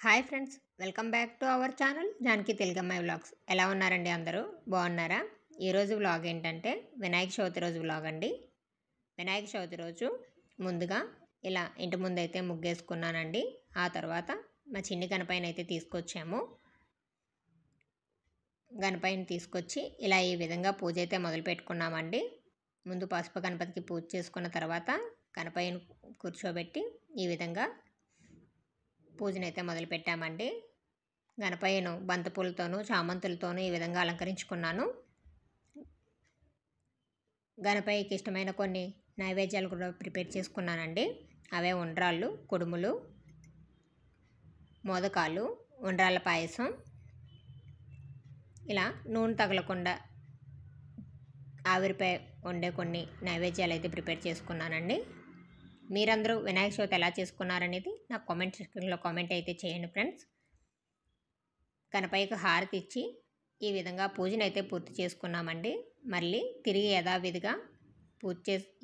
Hi friends, welcome back to our channel Janaki తెలుగమ్మాయి vlogs. ఎలా ఉన్నారండి? అందరూ బాగున్నారా? ఈరోజు వ్లాగ్ ఏంటంటే వినాయక చవితి రోజు వ్లాగ్ అండి. వినాయక చవితి రోజు ముందుగా ఇలా ఇంటి ముందు అయితే ముగ్గేసుకున్నానండి. ఆ తర్వాత మా చిన్ని గణపైన అయితే తీసుకొచ్చాము. గణపైన తీసుకొచ్చి ఇలా ఈ విధంగా పూజ అయితే మొదలు పెట్టుకున్నామండి. ముందు పసుపు గణపతికి పూజ చేసుకున్న తర్వాత గణపైన కూర్చోబెట్టి ఈ విధంగా పూజనైతే మొదలు పెట్టామండి. గణపయ్యను బంతిపూలతోనూ చామంతులతోనూ ఈ విధంగా అలంకరించుకున్నాను. గణపయ్యకి ఇష్టమైన కొన్ని నైవేద్యాలు కూడా ప్రిపేర్ చేసుకున్నానండి. అవే ఉండ్రాళ్ళు, కుడుములు, మోదకాలు, ఉండ్రాళ్ళ పాయసం, ఇలా నూనె తగలకుండా ఆవిరిపై వండే కొన్ని నైవేద్యాలు అయితే ప్రిపేర్ చేసుకున్నానండి. మీరందరూ వినాయక చవితి ఎలా చేసుకున్నారనేది నాకు కామెంట్ సెక్షన్లో కామెంట్ అయితే చేయండి ఫ్రెండ్స్. గణపయ్యకు హారతి ఇచ్చి ఈ విధంగా పూజను అయితే పూర్తి చేసుకున్నామండి. మళ్ళీ తిరిగి యథావిధిగా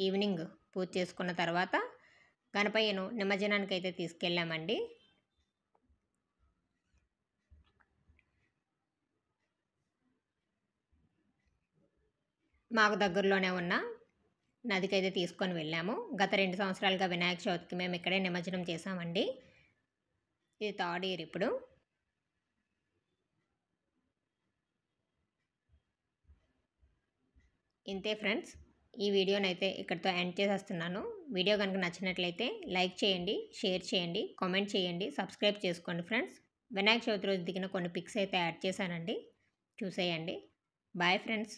ఈవినింగ్ పూజ చేసుకున్న తర్వాత గణపయ్యను నిమజ్జనానికి అయితే తీసుకెళ్ళామండి. మాకు దగ్గరలోనే ఉన్న నదికైతే తీసుకొని వెళ్ళాము. గత 2 సంవత్సరాలుగా వినాయక చవితికి మేము ఇక్కడే నిమజ్జనం చేసామండి. ఇది థర్డ్ ఇయర్ ఇప్పుడు. ఇంతే ఫ్రెండ్స్, ఈ వీడియోనైతే ఇక్కడితో ఎండ్ చేసేస్తున్నాను. వీడియో కనుక నచ్చినట్లయితే లైక్ చేయండి, షేర్ చేయండి, కామెంట్ చేయండి, సబ్స్క్రైబ్ చేసుకోండి ఫ్రెండ్స్. వినాయక చవితి రోజు దిగిన కొన్ని పిక్స్ అయితే యాడ్ చేశానండి, చూసేయండి. Bye friends.